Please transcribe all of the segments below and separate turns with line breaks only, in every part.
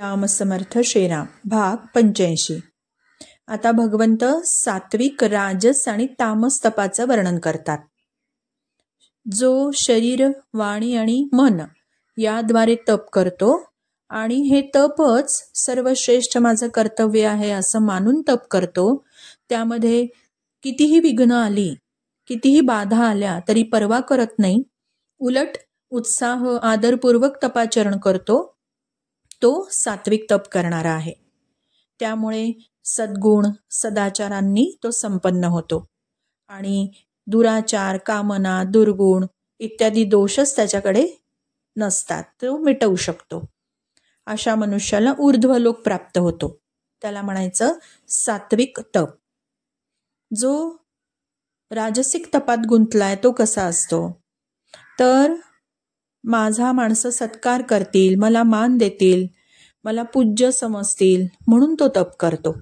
राम समर्थ श्रीराम भाग 85। आता भगवंत सात्विक, राजस आणि तामस तपाचं वर्णन करतात। जो शरीर, वाणी आणि मन याद्वारे तप करतो आणि हे तपच सर्वश्रेष्ठ माझं कर्तव्य आहे असं मानून तप करतो, त्यामध्ये कितीही विघ्न आली, कितीही बाधा आल्या तरी पर्वा करत नाही, उलट उत्साह आदरपूर्वक तपाचरण करतो, तो सात्विक तप करणारा आहे। त्यामुळे सद्गुण सदाचारांनी तो संपन्न होतो आणि दुराचार, कामना, दुर्गुण इत्यादी दोषच त्याच्याकडे नसतात, तो मिटवू शकतो। अशा मनुष्याला ऊर्ध्वलोक प्राप्त होतो, त्याला म्हणायचं सात्विक तप। जो राजसिक तपात गुंतलाय तो कसा असतो, तर माझा माणसं सत्कार करतील, मला मान देतील, मला पूज्य समजतील म्हणून तो तप करतो।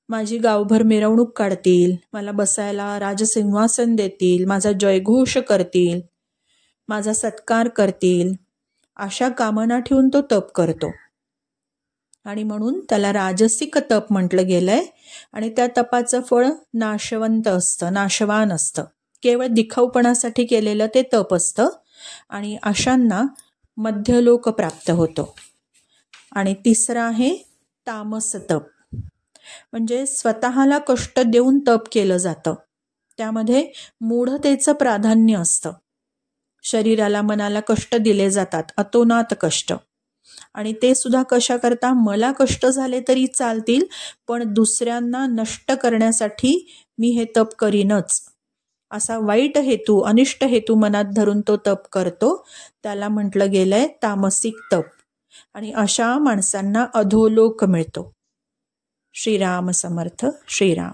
माझी गावभर मिरवणूक काढतील, मला बसायला राजसिंहासन देतील, माझा जयघोष करतील, माझा सत्कार करतील, अशा कामना ठेवून तो तप करतो आणि म्हणून त्याला राजसिक तप म्हटलं गेलंय। आणि त्या तपाचं फळ नाशवंत असतं, नाशवान असतं, केवळ दिखाऊपणासाठी केलेलं ते तप असतं आणि अशांना मध्यलोक प्राप्त होतो। आणि तिसरं आहे तामस तप, म्हणजे स्वतःला कष्ट देऊन तप केलं जातं, त्यामध्ये मूढतेचं प्राधान्य असतं। शरीराला मनाला कष्ट दिले जातात, अतोनात कष्ट, आणि ते सुद्धा कशा करता, मला कष्ट झाले तरी चालतील पण दुसऱ्यांना नष्ट करण्यासाठी मी हे तप करीनच, असा वाईट हेतू, अनिष्ट हेतू मनात धरून तो तप करतो, त्याला म्हटलं गेलंय तामसिक तप। आणि अशा माणसांना अधोलोक मिळतो। श्रीराम समर्थ श्रीराम।